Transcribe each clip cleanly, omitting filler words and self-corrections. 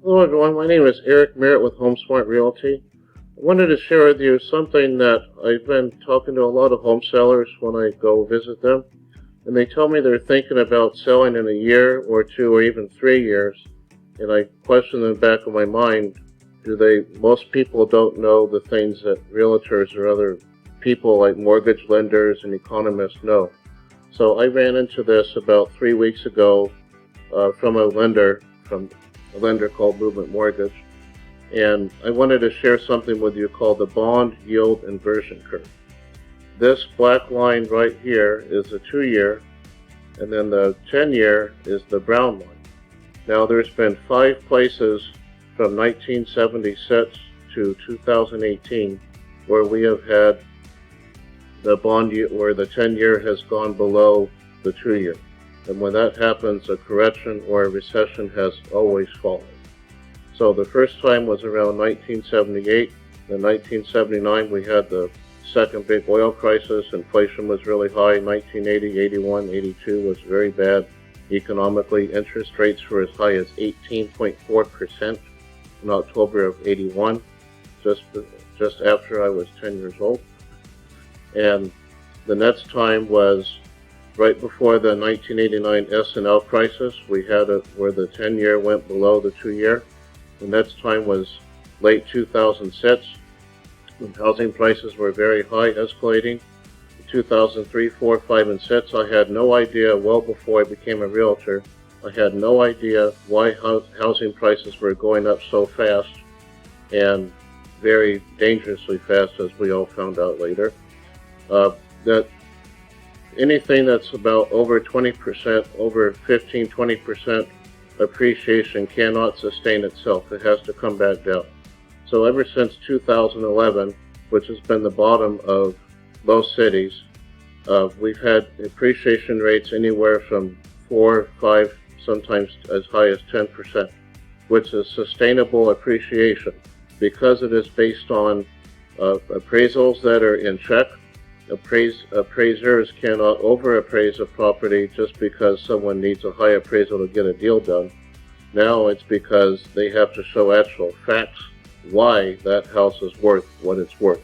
Hello everyone, my name is Eric Merritt with HomeSmart Realty. I wanted to share with you something that I've been talking to a lot of home sellers when I go visit them, and they tell me they're thinking about selling in a year or two or even 3 years, and I question in the back of my mind, most people don't know the things that realtors or other people like mortgage lenders and economists know. So I ran into this about 3 weeks ago from a lender called Movement Mortgage, and I wanted to share something with you called the bond yield inversion curve. This black line right here is a 2-year, and then the 10-year is the brown line. Now there's been 5 places from 1976 to 2018 where we have had the bond yield where the 10-year has gone below the 2-year. And when that happens, a correction or a recession has always followed. So the first time was around 1978. In 1979, we had the second big oil crisis. Inflation was really high. 1980, 81, 82 was very bad economically. Interest rates were as high as 18.4% in October of 81, just after I was 10 years old. And the next time was right before the 1989 S&L crisis. We had it where the 10-year went below the 2-year. The next time was late 2006, when housing prices were very high, escalating. In 2003, 4, 5, and 6, I had no idea, well before I became a realtor, I had no idea why housing prices were going up so fast, and very dangerously fast, as we all found out later. That anything that's about over 20%, over 15, 20% appreciation cannot sustain itself. It has to come back down. So ever since 2011, which has been the bottom of most cities, we've had appreciation rates anywhere from 4, 5, sometimes as high as 10%, which is sustainable appreciation because it is based on appraisals that are in check. Appraisers cannot overappraise a property just because someone needs a high appraisal to get a deal done. Now it's because they have to show actual facts why that house is worth what it's worth.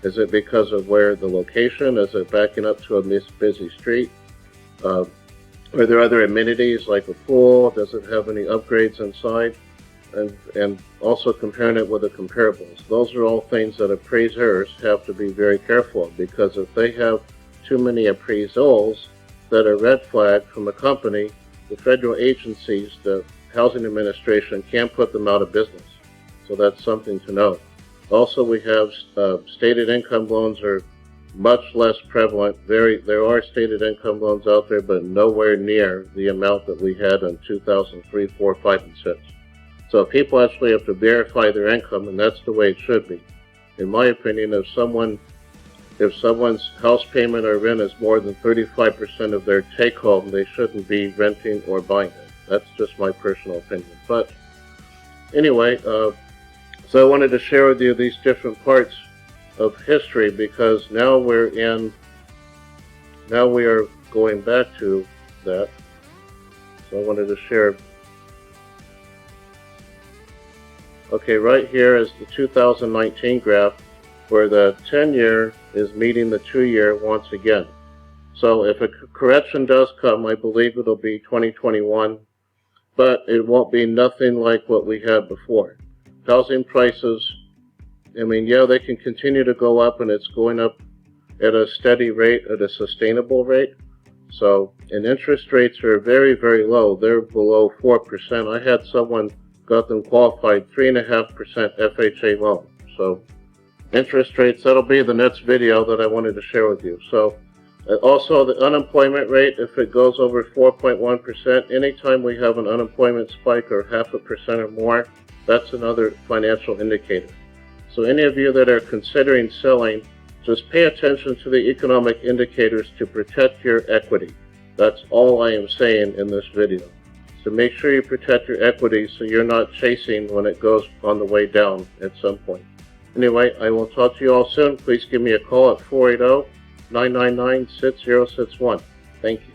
Is it because of where the location? Is it backing up to a busy street? Are there other amenities like a pool? Does it have any upgrades inside? And also comparing it with the comparables. Those are all things that appraisers have to be very careful of, because if they have too many appraisals that are red flagged from a company, the federal agencies, the Housing Administration, can't put them out of business. So that's something to know. Also, we have stated income loans are much less prevalent. There are stated income loans out there, but nowhere near the amount that we had in 2003, 4, 5, and 6. So people actually have to verify their income, and that's the way it should be. In my opinion, if someone's house payment or rent is more than 35% of their take-home, they shouldn't be renting or buying it. That's just my personal opinion. But anyway, so I wanted to share with you these different parts of history, because now we are going back to that. So I wanted to share. Okay, right here is the 2019 graph where the 10-year is meeting the 2-year once again. So if a correction does come, I believe it'll be 2021, but it won't be nothing like what we had before. Housing prices, I mean, yeah, they can continue to go up, and it's going up at a steady rate, at a sustainable rate. So, and interest rates are very, very low. They're below 4%. I had someone got them qualified 3.5% FHA loan. So interest rates, that'll be the next video that I wanted to share with you. So also the unemployment rate, if it goes over 4.1%, anytime we have an unemployment spike or 0.5% or more, that's another financial indicator. So any of you that are considering selling, just pay attention to the economic indicators to protect your equity. That's all I am saying in this video. So make sure you protect your equity so you're not chasing when it goes on the way down at some point. Anyway, I will talk to you all soon. Please give me a call at 480-999-6061. Thank you.